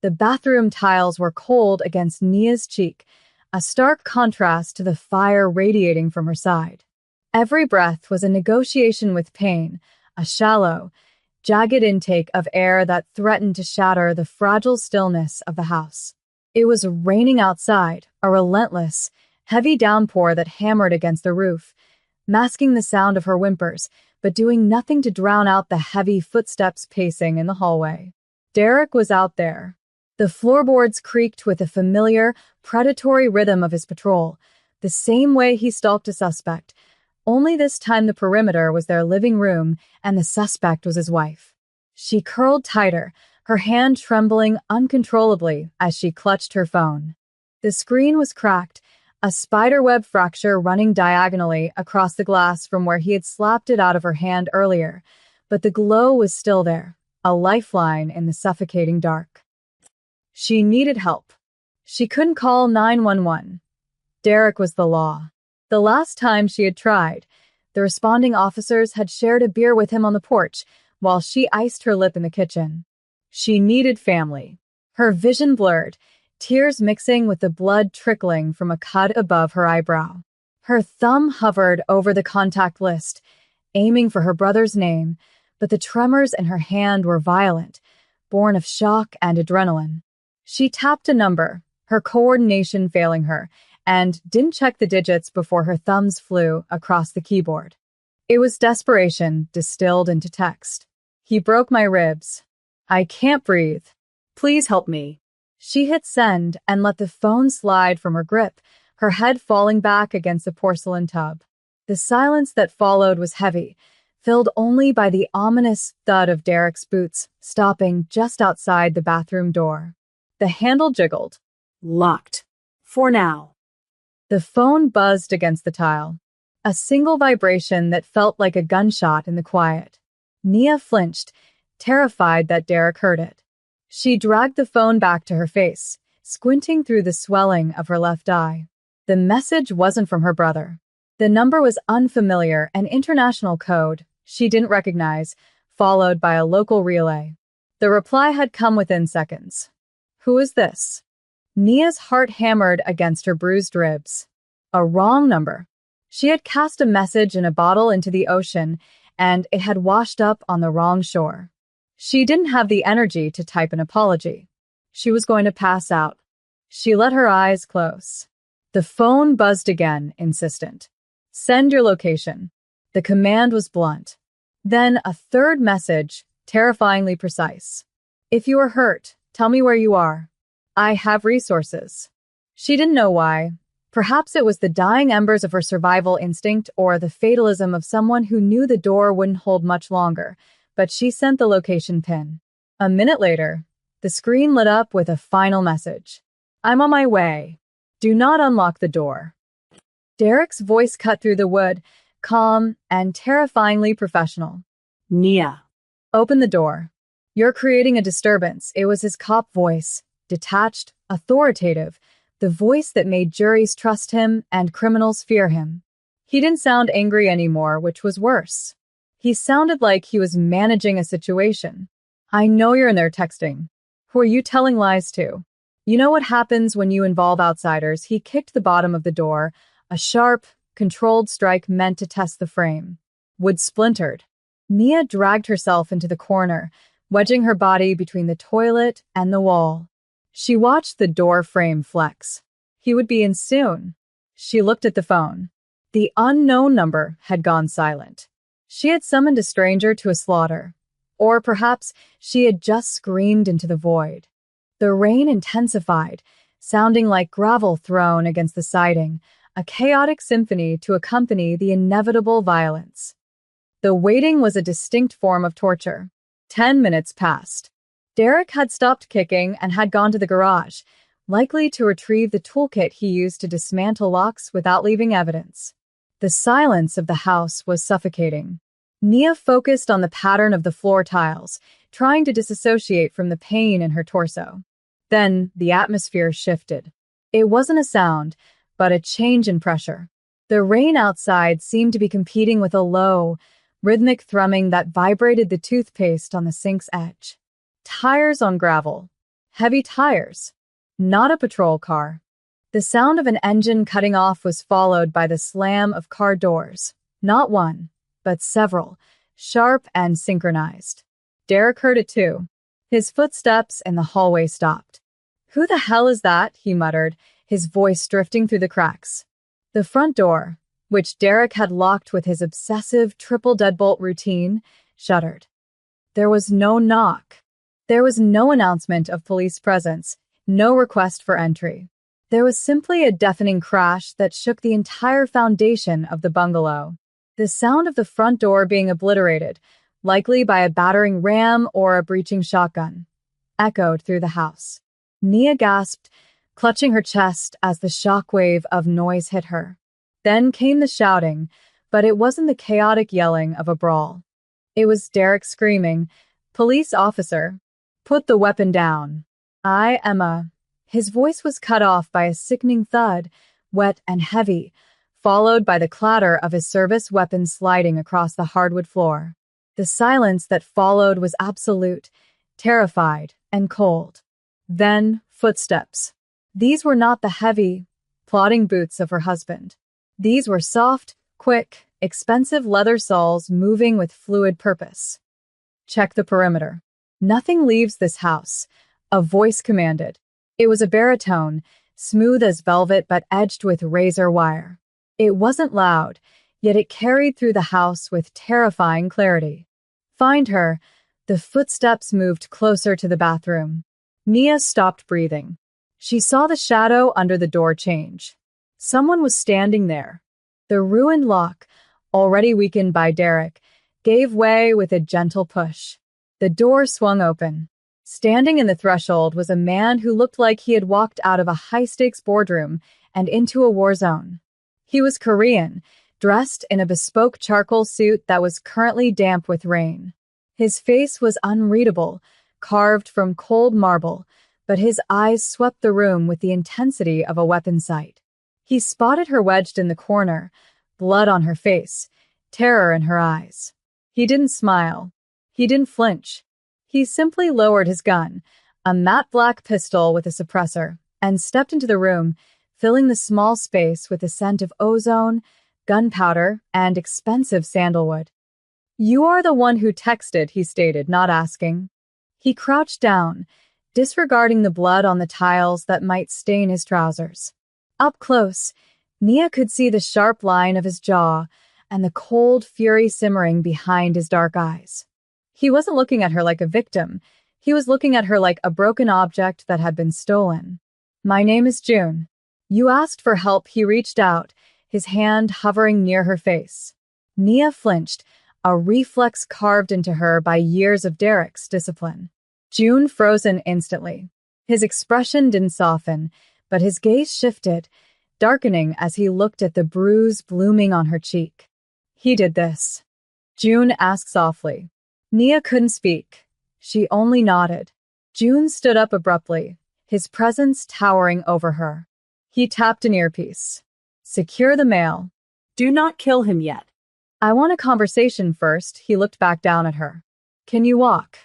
The bathroom tiles were cold against Nia's cheek, a stark contrast to the fire radiating from her side. Every breath was a negotiation with pain, a shallow, jagged intake of air that threatened to shatter the fragile stillness of the house. It was raining outside, a relentless, heavy downpour that hammered against the roof, masking the sound of her whimpers, but doing nothing to drown out the heavy footsteps pacing in the hallway. Derek was out there. The floorboards creaked with the familiar, predatory rhythm of his patrol, the same way he stalked a suspect. Only this time the perimeter was their living room, and the suspect was his wife. She curled tighter, her hand trembling uncontrollably as she clutched her phone. The screen was cracked, a spiderweb fracture running diagonally across the glass from where he had slapped it out of her hand earlier, but the glow was still there, a lifeline in the suffocating dark. She needed help. She couldn't call 911. Derek was the law. The last time she had tried, the responding officers had shared a beer with him on the porch while she iced her lip in the kitchen. She needed family. Her vision blurred, tears mixing with the blood trickling from a cut above her eyebrow. Her thumb hovered over the contact list, aiming for her brother's name, but the tremors in her hand were violent, born of shock and adrenaline. She tapped a number, her coordination failing her, and didn't check the digits before her thumbs flew across the keyboard. It was desperation distilled into text. "He broke my ribs. I can't breathe. Please help me." She hit send and let the phone slide from her grip, her head falling back against the porcelain tub. The silence that followed was heavy, filled only by the ominous thud of Derek's boots stopping just outside the bathroom door. The handle jiggled. "Locked. For now." The phone buzzed against the tile, a single vibration that felt like a gunshot in the quiet. Nia flinched, terrified that Derek heard it. She dragged the phone back to her face, squinting through the swelling of her left eye. The message wasn't from her brother. The number was unfamiliar, an international code she didn't recognize, followed by a local relay. The reply had come within seconds. "Who is this?" Nia's heart hammered against her bruised ribs. A wrong number. She had cast a message in a bottle into the ocean, and it had washed up on the wrong shore. She didn't have the energy to type an apology. She was going to pass out. She let her eyes close. The phone buzzed again, insistent. "Send your location." The command was blunt. Then a third message, terrifyingly precise. "If you are hurt, tell me where you are. I have resources." She didn't know why. Perhaps it was the dying embers of her survival instinct or the fatalism of someone who knew the door wouldn't hold much longer, but she sent the location pin. A minute later, the screen lit up with a final message. "I'm on my way. Do not unlock the door." Derek's voice cut through the wood, calm and terrifyingly professional. "Nia." "Open the door. You're creating a disturbance." It was his cop voice, detached, authoritative, the voice that made juries trust him and criminals fear him. He didn't sound angry anymore, which was worse. He sounded like he was managing a situation. "I know you're in there texting. Who are you telling lies to? You know what happens when you involve outsiders." He kicked the bottom of the door, a sharp, controlled strike meant to test the frame. Wood splintered. Nia dragged herself into the corner, wedging her body between the toilet and the wall. She watched the door frame flex. He would be in soon. She looked at the phone. The unknown number had gone silent. She had summoned a stranger to a slaughter. Or perhaps she had just screamed into the void. The rain intensified, sounding like gravel thrown against the siding, a chaotic symphony to accompany the inevitable violence. The waiting was a distinct form of torture. 10 minutes passed. Derek had stopped kicking and had gone to the garage, likely to retrieve the toolkit he used to dismantle locks without leaving evidence. The silence of the house was suffocating. Nia focused on the pattern of the floor tiles, trying to disassociate from the pain in her torso. Then the atmosphere shifted. It wasn't a sound, but a change in pressure. The rain outside seemed to be competing with a low, rhythmic thrumming that vibrated the toothpaste on the sink's edge. Tires on gravel. heavy tires. Not a patrol car. The sound of an engine cutting off was followed by the slam of car doors. Not one, but several, sharp and synchronized. Derek heard it too. His footsteps in the hallway stopped. "Who the hell is that?" he muttered, his voice drifting through the cracks. The front door, which Derek had locked with his obsessive triple deadbolt routine, shuddered. There was no knock. There was no announcement of police presence, no request for entry. There was simply a deafening crash that shook the entire foundation of the bungalow. The sound of the front door being obliterated, likely by a battering ram or a breaching shotgun, echoed through the house. Nia gasped, clutching her chest as the shockwave of noise hit her. Then came the shouting, but it wasn't the chaotic yelling of a brawl. It was Derek screaming, "Police officer, put the weapon down. I am a..." His voice was cut off by a sickening thud, wet and heavy, followed by the clatter of his service weapon sliding across the hardwood floor. The silence that followed was absolute, terrified, and cold. Then, footsteps. These were not the heavy, plodding boots of her husband. These were soft, quick, expensive leather soles moving with fluid purpose. "Check the perimeter. Nothing leaves this house," a voice commanded. It was a baritone, smooth as velvet but edged with razor wire. It wasn't loud, yet it carried through the house with terrifying clarity. "Find her." The footsteps moved closer to the bathroom. Nia stopped breathing. She saw the shadow under the door change. Someone was standing there. The ruined lock, already weakened by Derek, gave way with a gentle push. The door swung open. Standing in the threshold was a man who looked like he had walked out of a high-stakes boardroom and into a war zone. He was Korean, dressed in a bespoke charcoal suit that was currently damp with rain. His face was unreadable, carved from cold marble, but his eyes swept the room with the intensity of a weapon sight. He spotted her wedged in the corner, blood on her face, terror in her eyes. He didn't smile. He didn't flinch. He simply lowered his gun, a matte black pistol with a suppressor, and stepped into the room, filling the small space with the scent of ozone, gunpowder, and expensive sandalwood. "You are the one who texted," he stated, not asking. He crouched down, disregarding the blood on the tiles that might stain his trousers. Up close, Nia could see the sharp line of his jaw and the cold fury simmering behind his dark eyes. He wasn't looking at her like a victim. He was looking at her like a broken object that had been stolen. "My name is June. You asked for help." He reached out, his hand hovering near her face. Nia flinched, a reflex carved into her by years of Derek's discipline. June frozen instantly. His expression didn't soften, but his gaze shifted, darkening as he looked at the bruise blooming on her cheek. "He did this?" June asked softly. Nia couldn't speak. She only nodded. June stood up abruptly, his presence towering over her. He tapped an earpiece. "Secure the mail." Do not kill him yet. "I want a conversation first." He looked back down at her. "Can you walk?"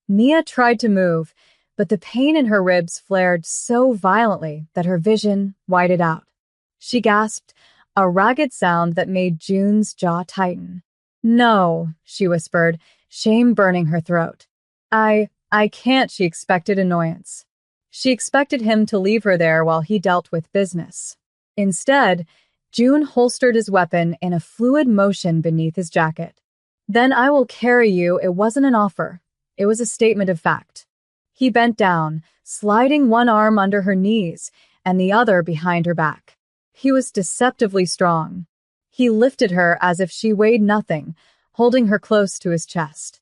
Nia tried to move, but the pain in her ribs flared so violently that her vision whited out. She gasped, a ragged sound that made June's jaw tighten. "No," she whispered, shame burning her throat. I can't." She expected annoyance. She expected him to leave her there while he dealt with business. Instead, June holstered his weapon in a fluid motion beneath his jacket. "Then I will carry you." It wasn't an offer. It was a statement of fact. He bent down, sliding one arm under her knees and the other behind her back. He was deceptively strong. He lifted her as if she weighed nothing, holding her close to his chest.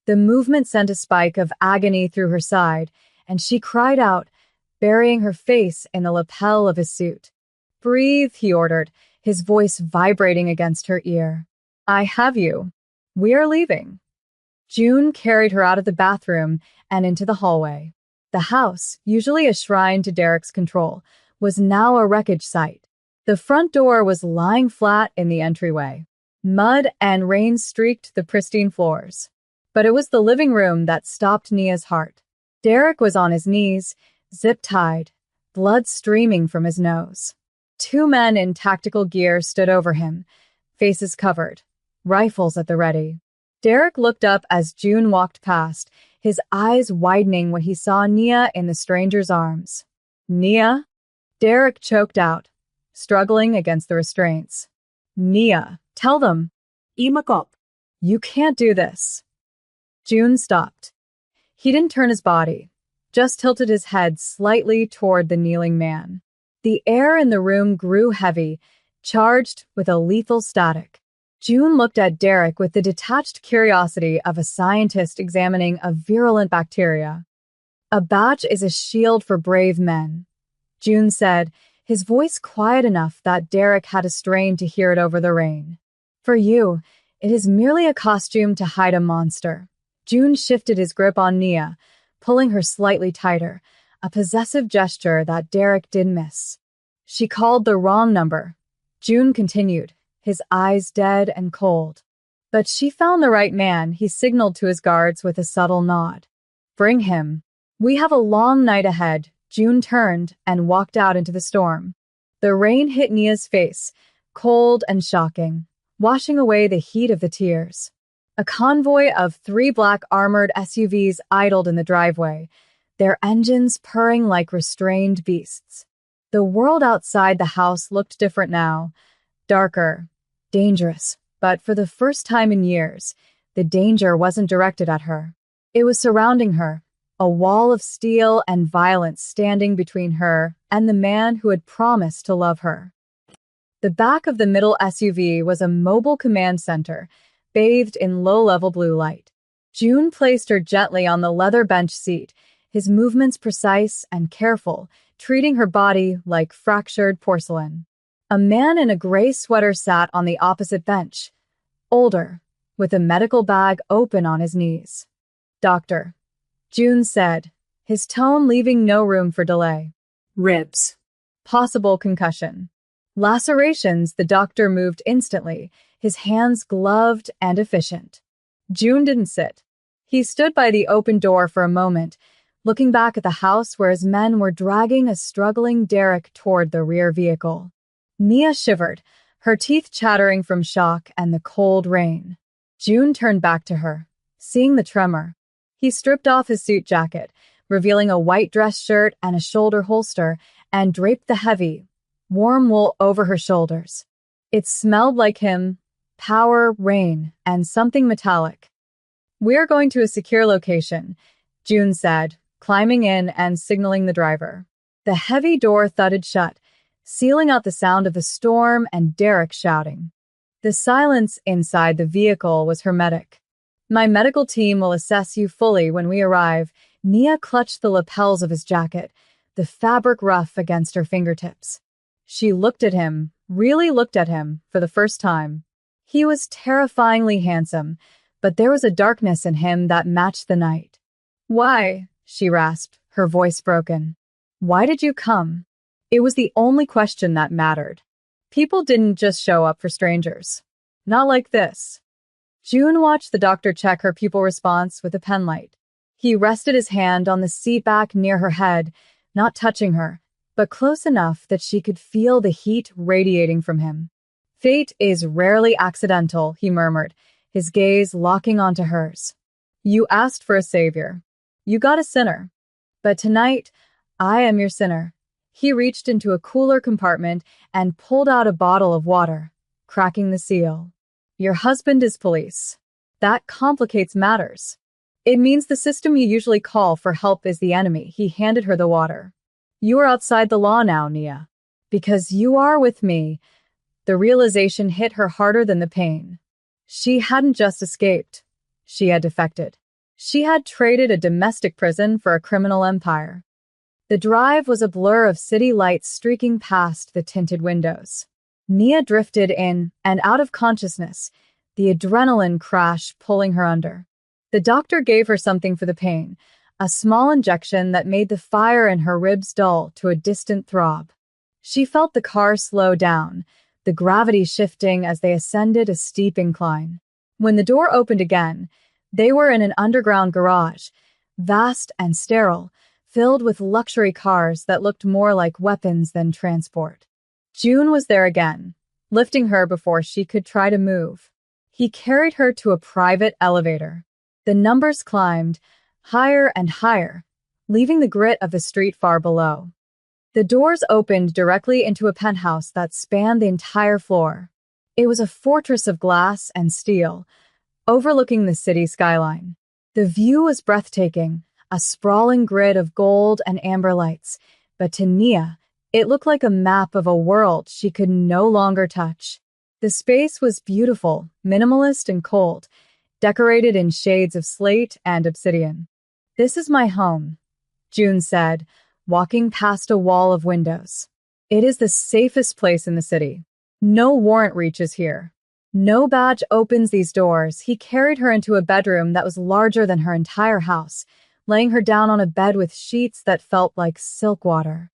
The movement sent a spike of agony through her side, and she cried out, burying her face in the lapel of his suit. "Breathe," he ordered, his voice vibrating against her ear. "I have you. We are leaving." June carried her out of the bathroom and into the hallway. The house, usually a shrine to Derek's control, was now a wreckage site. The front door was lying flat in the entryway. Mud and rain streaked the pristine floors. But it was the living room that stopped Nia's heart. Derek was on his knees, zip-tied, blood streaming from his nose. Two men in tactical gear stood over him, faces covered, rifles at the ready. Derek looked up as June walked past, his eyes widening when he saw Nia in the stranger's arms. Nia? Derek choked out, struggling against the restraints. Nia, tell them. Imakop. You can't do this. June stopped. He didn't turn his body, just tilted his head slightly toward the kneeling man. The air in the room grew heavy, charged with a lethal static. June looked at Derek with the detached curiosity of a scientist examining a virulent bacteria. A badge is a shield for brave men, June said, his voice quiet enough that Derek had to strain to hear it over the rain. For you, it is merely a costume to hide a monster. June shifted his grip on Nia, pulling her slightly tighter, a possessive gesture that Derek didn't miss. She called the wrong number. June continued, his eyes dead and cold. But she found the right man, he signaled to his guards with a subtle nod. Bring him. We have a long night ahead. June turned and walked out into the storm. The rain hit Nia's face, cold and shocking, washing away the heat of the tears. A convoy of 3 black armored SUVs idled in the driveway, their engines purring like restrained beasts. The world outside the house looked different now, darker, dangerous, but for the first time in years, the danger wasn't directed at her. It was surrounding her, a wall of steel and violence standing between her and the man who had promised to love her. The back of the middle SUV was a mobile command center, bathed in low-level blue light. June placed her gently on the leather bench seat, his movements precise and careful, treating her body like fractured porcelain. A man in a gray sweater sat on the opposite bench, older, with a medical bag open on his knees. Doctor, June said, his tone leaving no room for delay. Ribs. Possible concussion. Lacerations, the doctor moved instantly, his hands gloved and efficient. June didn't sit. He stood by the open door for a moment, looking back at the house where his men were dragging a struggling Derek toward the rear vehicle. Nia shivered, her teeth chattering from shock and the cold rain. June turned back to her, seeing the tremor. He stripped off his suit jacket, revealing a white dress shirt and a shoulder holster, and draped the heavy, warm wool over her shoulders. It smelled like him, power, rain, and something metallic. We're going to a secure location, June said, climbing in and signaling the driver. The heavy door thudded shut, sealing out the sound of the storm and Derek shouting. The silence inside the vehicle was hermetic. My medical team will assess you fully when we arrive. Nia clutched the lapels of his jacket, the fabric rough against her fingertips. She looked at him, really looked at him, for the first time. He was terrifyingly handsome, but there was a darkness in him that matched the night. Why? She rasped, her voice broken. Why did you come? It was the only question that mattered. People didn't just show up for strangers. Not like this. June watched the doctor check her pupil response with a penlight. He rested his hand on the seat back near her head, not touching her, but close enough that she could feel the heat radiating from him. Fate is rarely accidental, he murmured, his gaze locking onto hers. You asked for a savior. You got a sinner. But tonight, I am your sinner. He reached into a cooler compartment and pulled out a bottle of water, cracking the seal. Your husband is police. That complicates matters. It means the system you usually call for help is the enemy. He handed her the water. You are outside the law now, Nia. Because you are with me. The realization hit her harder than the pain. She hadn't just escaped. She had defected. She had traded a domestic prison for a criminal empire. The drive was a blur of city lights streaking past the tinted windows. Nia drifted in and out of consciousness, the adrenaline crash pulling her under. The doctor gave her something for the pain, a small injection that made the fire in her ribs dull to a distant throb. She felt the car slow down, the gravity shifting as they ascended a steep incline. When the door opened again, they were in an underground garage, vast and sterile, filled with luxury cars that looked more like weapons than transport. June was there again, lifting her before she could try to move. He carried her to a private elevator. The numbers climbed, higher and higher, leaving the grit of the street far below. The doors opened directly into a penthouse that spanned the entire floor. It was a fortress of glass and steel, overlooking the city skyline. The view was breathtaking, a sprawling grid of gold and amber lights, but to Nia, it looked like a map of a world she could no longer touch. The space was beautiful, minimalist and cold, decorated in shades of slate and obsidian. "This is my home," June said, walking past a wall of windows. "It is the safest place in the city. No warrant reaches here. No badge opens these doors." He carried her into a bedroom that was larger than her entire house, laying her down on a bed with sheets that felt like silk water.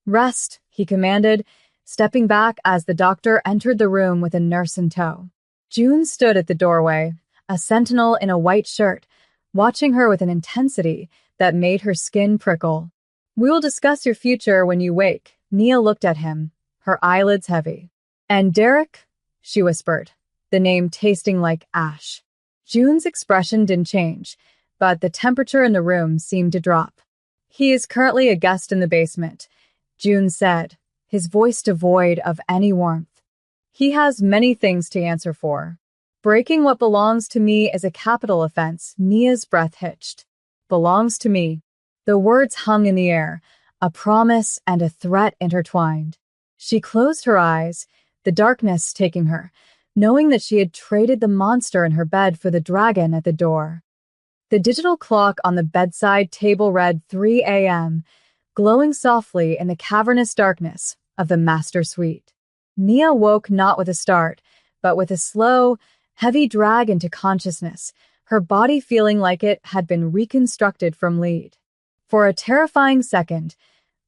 "Rest," he commanded, stepping back as the doctor entered the room with a nurse in tow. June stood at the doorway, a sentinel in a white shirt, watching her with an intensity that made her skin prickle. "We will discuss your future when you wake." Nia looked at him, her eyelids heavy. "And Derek?" she whispered, the name tasting like ash. June's expression didn't change, but the temperature in the room seemed to drop. "He is currently a guest in the basement," June said, his voice devoid of any warmth. "He has many things to answer for. Breaking what belongs to me is a capital offense." Nia's breath hitched. "Belongs to me." The words hung in the air, a promise and a threat intertwined. She closed her eyes, the darkness taking her, knowing that she had traded the monster in her bed for the dragon at the door. The digital clock on the bedside table read 3 a.m., glowing softly in the cavernous darkness of the master suite. Nia woke not with a start, but with a slow, heavy drag into consciousness, her body feeling like it had been reconstructed from lead. For a terrifying second,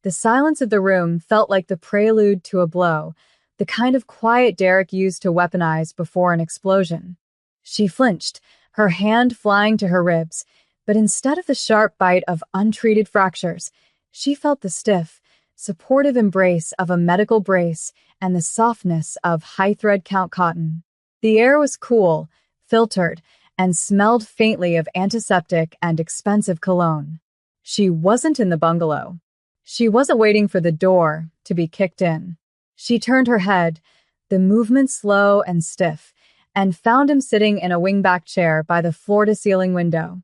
the silence of the room felt like the prelude to a blow, the kind of quiet Derek used to weaponize before an explosion. She flinched, her hand flying to her ribs, but instead of the sharp bite of untreated fractures, she felt the stiff, supportive embrace of a medical brace and the softness of high-thread count cotton. The air was cool, filtered, and smelled faintly of antiseptic and expensive cologne. She wasn't in the bungalow. She wasn't waiting for the door to be kicked in. She turned her head, the movement slow and stiff, and found him sitting in a wingback chair by the floor-to-ceiling window.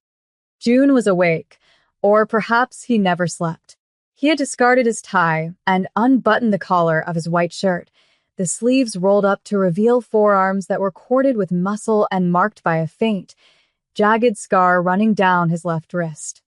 June was awake, or perhaps he never slept. He had discarded his tie and unbuttoned the collar of his white shirt, the sleeves rolled up to reveal forearms that were corded with muscle and marked by a faint, jagged scar running down his left wrist.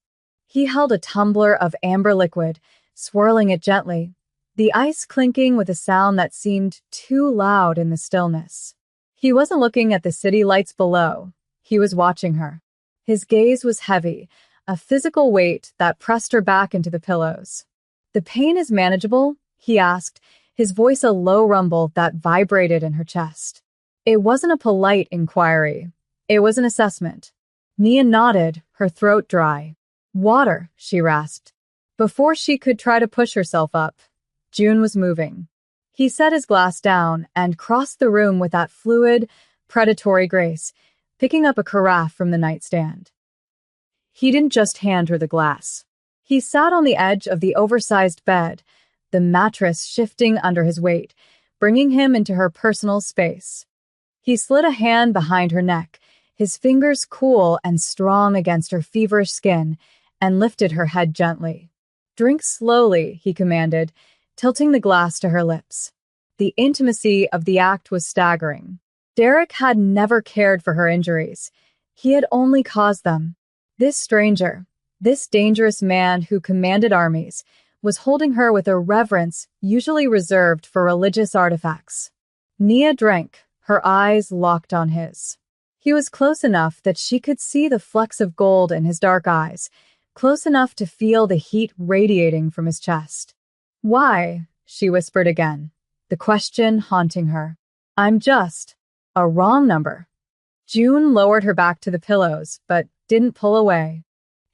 He held a tumbler of amber liquid, swirling it gently, the ice clinking with a sound that seemed too loud in the stillness. He wasn't looking at the city lights below. He was watching her. His gaze was heavy, a physical weight that pressed her back into the pillows. "The pain is manageable?" he asked, his voice a low rumble that vibrated in her chest. It wasn't a polite inquiry. It was an assessment. Nia nodded, her throat dry. "Water," she rasped. Before she could try to push herself up, June was moving. He set his glass down and crossed the room with that fluid, predatory grace, picking up a carafe from the nightstand. He didn't just hand her the glass. He sat on the edge of the oversized bed, the mattress shifting under his weight, bringing him into her personal space. He slid a hand behind her neck, his fingers cool and strong against her feverish skin, and lifted her head gently. "Drink slowly," he commanded, tilting the glass to her lips. The intimacy of the act was staggering. Derek had never cared for her injuries. He had only caused them. This stranger, this dangerous man who commanded armies, was holding her with a reverence usually reserved for religious artifacts. Nia drank, her eyes locked on his. He was close enough that she could see the flecks of gold in his dark eyes, close enough to feel the heat radiating from his chest. "Why?" she whispered again, the question haunting her. "I'm just a wrong number." June lowered her back to the pillows, but didn't pull away.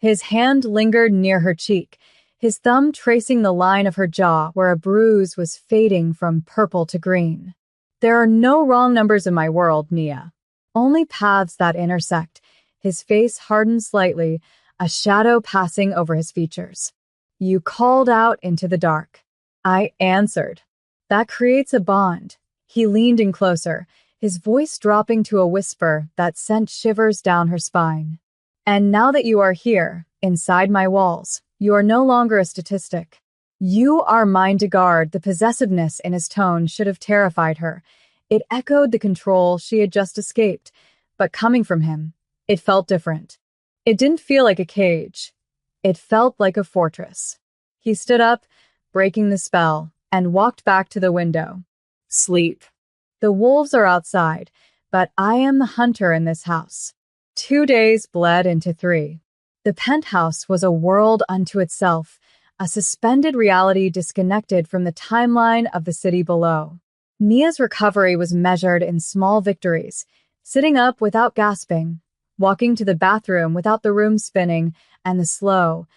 His hand lingered near her cheek, his thumb tracing the line of her jaw where a bruise was fading from purple to green. There are no wrong numbers in my world, Nia. Only paths that intersect. His face hardened slightly, a shadow passing over his features. You called out into the dark. I answered. That creates a bond. He leaned in closer, his voice dropping to a whisper that sent shivers down her spine. And now that you are here, inside my walls, you are no longer a statistic. You are mine to guard. The possessiveness in his tone should have terrified her. It echoed the control she had just escaped, but coming from him, it felt different. It didn't feel like a cage. It felt like a fortress. He stood up, breaking the spell, and walked back to the window. Sleep. The wolves are outside, but I am the hunter in this house. 2 days bled into 3. The penthouse was a world unto itself, a suspended reality disconnected from the timeline of the city below. Nia's recovery was measured in small victories, sitting up without gasping, walking to the bathroom without the room spinning, and the slow,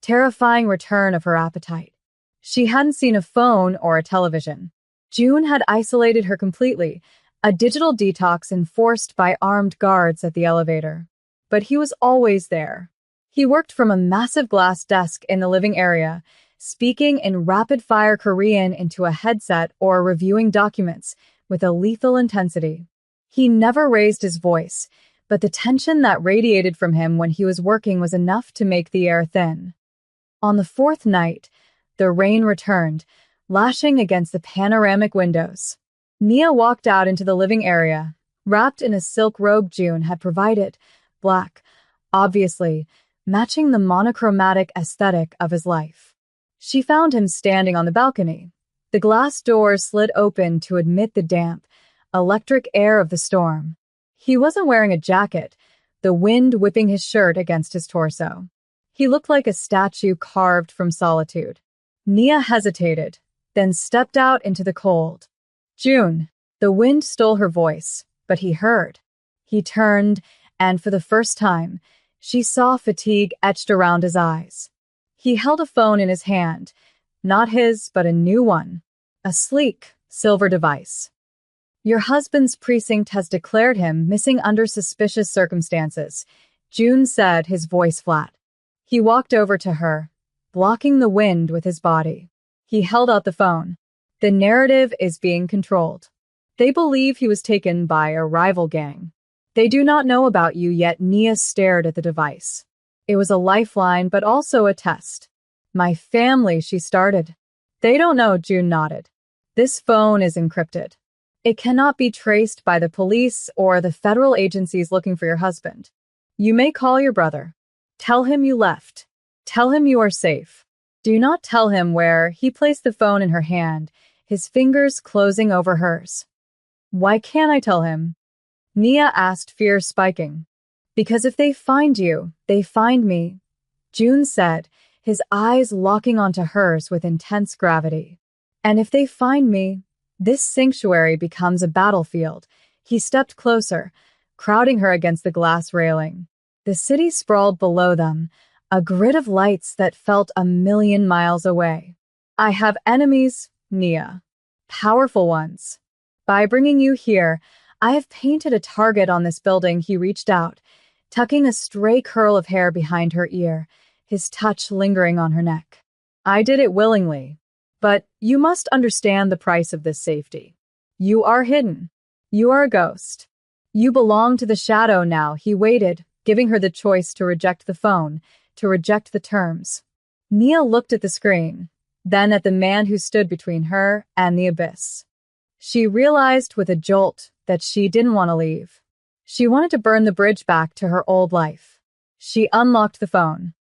terrifying return of her appetite. She hadn't seen a phone or a television. June had isolated her completely, a digital detox enforced by armed guards at the elevator. But he was always there. He worked from a massive glass desk in the living area, speaking in rapid-fire Korean into a headset or reviewing documents with a lethal intensity. He never raised his voice, but the tension that radiated from him when he was working was enough to make the air thin. On the 4th night, the rain returned, lashing against the panoramic windows. Nia walked out into the living area, wrapped in a silk robe June had provided, black, obviously, matching the monochromatic aesthetic of his life. She found him standing on the balcony. The glass doors slid open to admit the damp, electric air of the storm. He wasn't wearing a jacket, the wind whipping his shirt against his torso. He looked like a statue carved from solitude. Nia hesitated, then stepped out into the cold. June. The wind stole her voice, but he heard. He turned, and for the first time, she saw fatigue etched around his eyes. He held a phone in his hand, not his, but a new one, a sleek, silver device. Your husband's precinct has declared him missing under suspicious circumstances, June said, his voice flat. He walked over to her, blocking the wind with his body. He held out the phone. The narrative is being controlled. They believe he was taken by a rival gang. They do not know about you yet. Nia stared at the device. It was a lifeline, but also a test. My family, she started. They don't know, June nodded. This phone is encrypted. It cannot be traced by the police or the federal agencies looking for your husband. You may call your brother. Tell him you left. Tell him you are safe. Do not tell him where. He placed the phone in her hand, his fingers closing over hers. Why can't I tell him? Nia asked, fear spiking. Because if they find you, they find me, June said, his eyes locking onto hers with intense gravity. And if they find me, this sanctuary becomes a battlefield. He stepped closer, crowding her against the glass railing. The city sprawled below them, a grid of lights that felt a million miles away. I have enemies, Nia. Powerful ones. By bringing you here, I have painted a target on this building. He reached out, tucking a stray curl of hair behind her ear, his touch lingering on her neck. I did it willingly. But you must understand the price of this safety. You are hidden. You are a ghost. You belong to the shadow now. He waited, giving her the choice to reject the phone, to reject the terms. Nia looked at the screen, then at the man who stood between her and the abyss. She realized with a jolt that she didn't want to leave. She wanted to burn the bridge back to her old life. She unlocked the phone.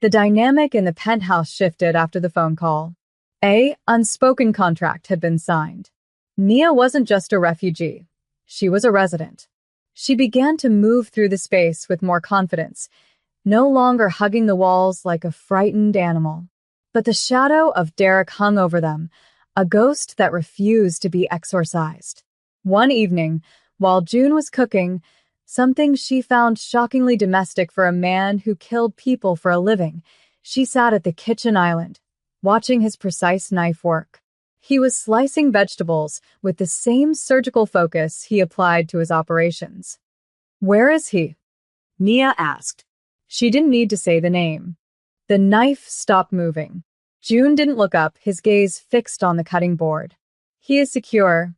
The dynamic in the penthouse shifted after the phone call. An unspoken contract had been signed. Nia wasn't just a refugee. She was a resident. She began to move through the space with more confidence, no longer hugging the walls like a frightened animal. But the shadow of Derek hung over them, a ghost that refused to be exorcised. One evening, while June was cooking, something she found shockingly domestic for a man who killed people for a living. She sat at the kitchen island, watching his precise knife work. He was slicing vegetables with the same surgical focus he applied to his operations. "Where is he?" Nia asked. She didn't need to say the name. The knife stopped moving. June didn't look up, his gaze fixed on the cutting board. "He is secure,"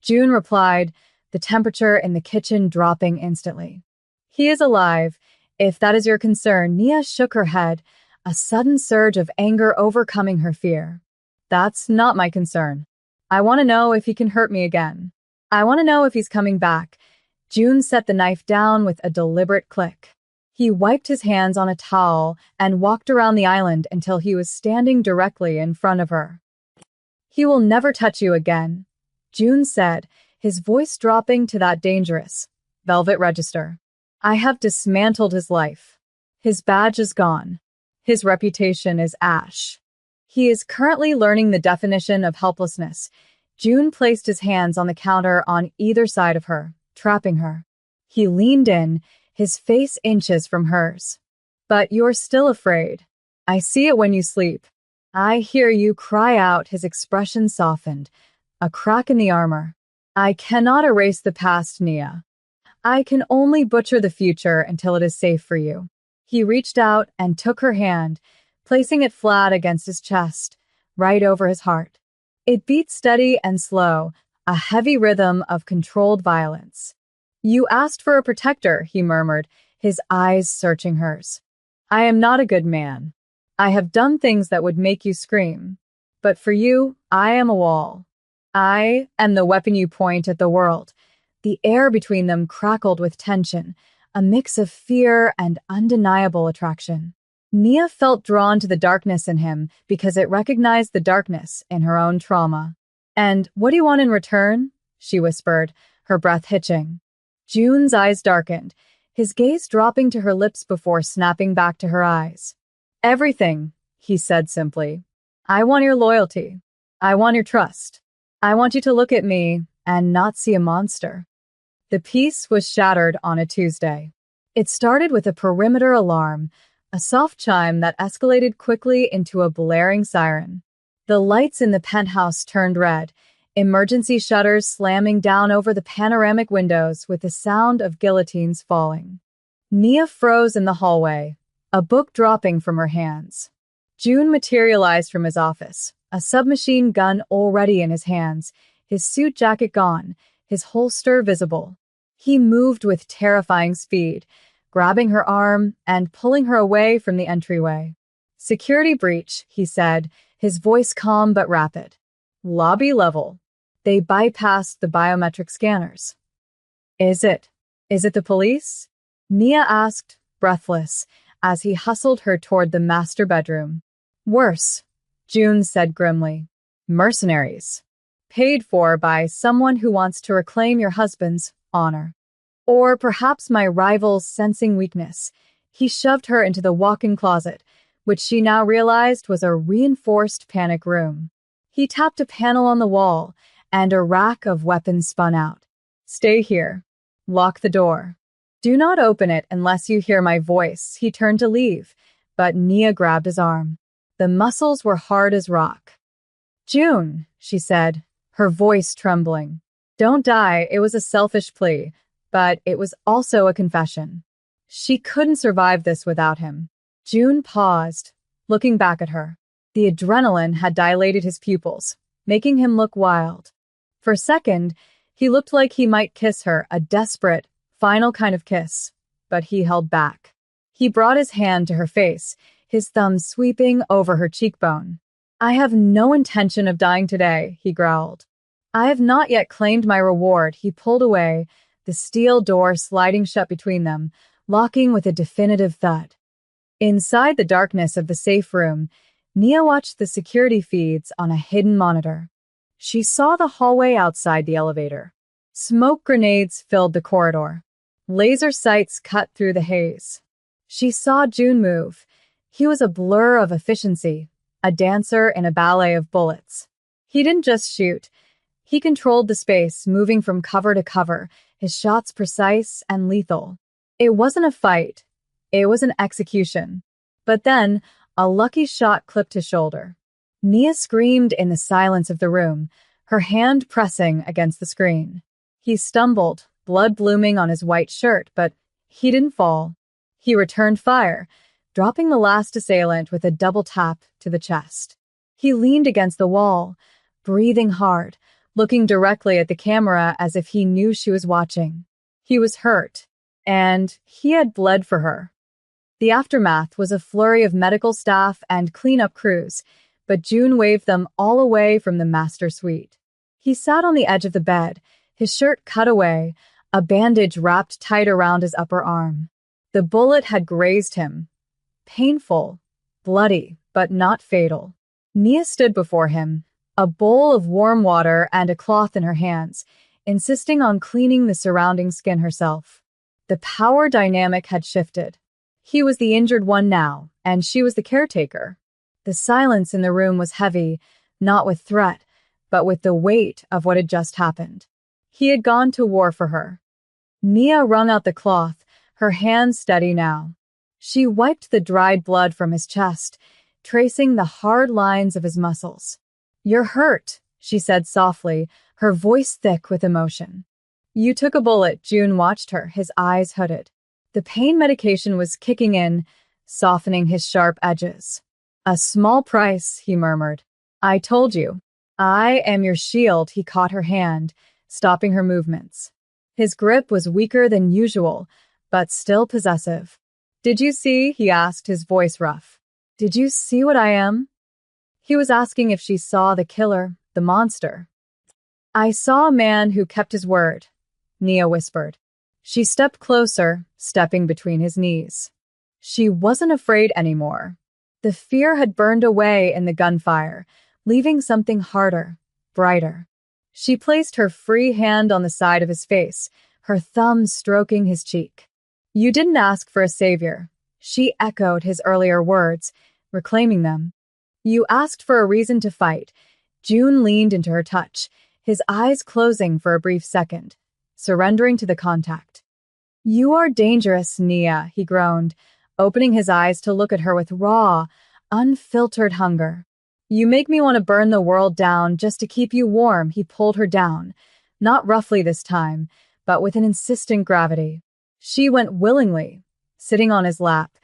June replied, the temperature in the kitchen dropping instantly. "He is alive, if that is your concern." Nia shook her head, a sudden surge of anger overcoming her fear. "That's not my concern. I want to know if he can hurt me again. I want to know if he's coming back." June set the knife down with a deliberate click. He wiped his hands on a towel and walked around the island until he was standing directly in front of her. "He will never touch you again," June said, his voice dropping to that dangerous velvet register. "I have dismantled his life. His badge is gone. His reputation is ash. He is currently learning the definition of helplessness." June placed his hands on the counter on either side of her, trapping her. He leaned in, his face inches from hers. "But you're still afraid. I see it when you sleep. I hear you cry out." His expression softened, a crack in the armor. "I cannot erase the past, Nia. I can only butcher the future until it is safe for you." He reached out and took her hand, placing it flat against his chest, right over his heart. It beat steady and slow, a heavy rhythm of controlled violence. "You asked for a protector," he murmured, his eyes searching hers. "I am not a good man. I have done things that would make you scream. But for you, I am a wall. I am the weapon you point at the world." The air between them crackled with tension, a mix of fear and undeniable attraction. Nia felt drawn to the darkness in him because it recognized the darkness in her own trauma. "And what do you want in return?" she whispered, her breath hitching. June's eyes darkened, his gaze dropping to her lips before snapping back to her eyes. "Everything," he said simply. "I want your loyalty. I want your trust. I want you to look at me and not see a monster." The peace was shattered on a Tuesday. It started with a perimeter alarm, a soft chime that escalated quickly into a blaring siren. The lights in the penthouse turned red, emergency shutters slamming down over the panoramic windows with the sound of guillotines falling. Nia froze in the hallway, a book dropping from her hands. June materialized from his office, a submachine gun already in his hands, his suit jacket gone, his holster visible. He moved with terrifying speed, grabbing her arm and pulling her away from the entryway. "Security breach," he said, his voice calm but rapid. "Lobby level." They bypassed the biometric scanners. Is it the police?" Nia asked, breathless, as he hustled her toward the master bedroom. "Worse," June said grimly. "Mercenaries. Paid for by someone who wants to reclaim your husband's honor. Or perhaps my rival's sensing weakness." He shoved her into the walk-in closet, which she now realized was a reinforced panic room. He tapped a panel on the wall, and a rack of weapons spun out. "Stay here. Lock the door. Do not open it unless you hear my voice." He turned to leave, but Nia grabbed his arm. The muscles were hard as rock. "June," she said, her voice trembling. "Don't die." It was a selfish plea, but it was also a confession. She couldn't survive this without him. June paused, looking back at her. The adrenaline had dilated his pupils, making him look wild. For a second, he looked like he might kiss her, a desperate, final kind of kiss, but he held back. He brought his hand to her face, his thumb sweeping over her cheekbone. "I have no intention of dying today," he growled. "I have not yet claimed my reward." He pulled away, the steel door sliding shut between them, locking with a definitive thud. Inside the darkness of the safe room, Nia watched the security feeds on a hidden monitor. She saw the hallway outside the elevator. Smoke grenades filled the corridor. Laser sights cut through the haze. She saw June move. He was a blur of efficiency, a dancer in a ballet of bullets. He didn't just shoot. He controlled the space, moving from cover to cover, his shots precise and lethal. It wasn't a fight. It was an execution. But then, a lucky shot clipped his shoulder. Nia screamed in the silence of the room, her hand pressing against the screen. He stumbled, blood blooming on his white shirt, but he didn't fall. He returned fire, dropping the last assailant with a double tap to the chest. He leaned against the wall, breathing hard, looking directly at the camera as if he knew she was watching. He was hurt, and he had bled for her. The aftermath was a flurry of medical staff and cleanup crews, but June waved them all away from the master suite. He sat on the edge of the bed, his shirt cut away, a bandage wrapped tight around his upper arm. The bullet had grazed him. Painful, bloody, but not fatal. Nia stood before him, a bowl of warm water and a cloth in her hands, insisting on cleaning the surrounding skin herself. The power dynamic had shifted. He was the injured one now, and she was the caretaker. The silence in the room was heavy, not with threat, but with the weight of what had just happened. He had gone to war for her. Nia wrung out the cloth, her hands steady now. She wiped the dried blood from his chest, tracing the hard lines of his muscles. "You're hurt," she said softly, her voice thick with emotion. "You took a bullet." June watched her, his eyes hooded. The pain medication was kicking in, softening his sharp edges. "A small price," he murmured. "I told you. I am your shield." He caught her hand, stopping her movements. His grip was weaker than usual, but still possessive. "Did you see?" he asked, his voice rough. "Did you see what I am?" He was asking if she saw the killer, the monster. "I saw a man who kept his word," Nia whispered. She stepped closer, stepping between his knees. She wasn't afraid anymore. The fear had burned away in the gunfire, leaving something harder, brighter. She placed her free hand on the side of his face, her thumb stroking his cheek. "You didn't ask for a savior." She echoed his earlier words, reclaiming them. "You asked for a reason to fight." June leaned into her touch, his eyes closing for a brief second, surrendering to the contact. "You are dangerous, Nia," he groaned, opening his eyes to look at her with raw, unfiltered hunger. "You make me want to burn the world down just to keep you warm." He pulled her down, not roughly this time, but with an insistent gravity. She went willingly, sitting on his lap,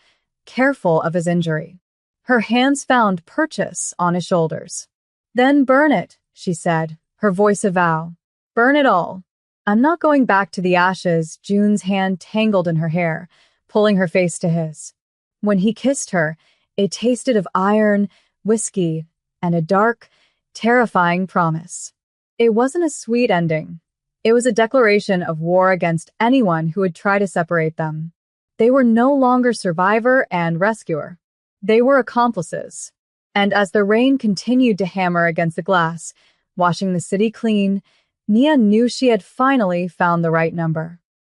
careful of his injury. Her hands found purchase on his shoulders. "Then burn it," she said, her voice a vow. "Burn it all." "I'm not going back to the ashes." June's hand tangled in her hair, pulling her face to his. When he kissed her, it tasted of iron, whiskey, and a dark, terrifying promise. It wasn't a sweet ending. It was a declaration of war against anyone who would try to separate them. They were no longer survivor and rescuer. They were accomplices. And as the rain continued to hammer against the glass, washing the city clean, Nia knew she had finally found the right number.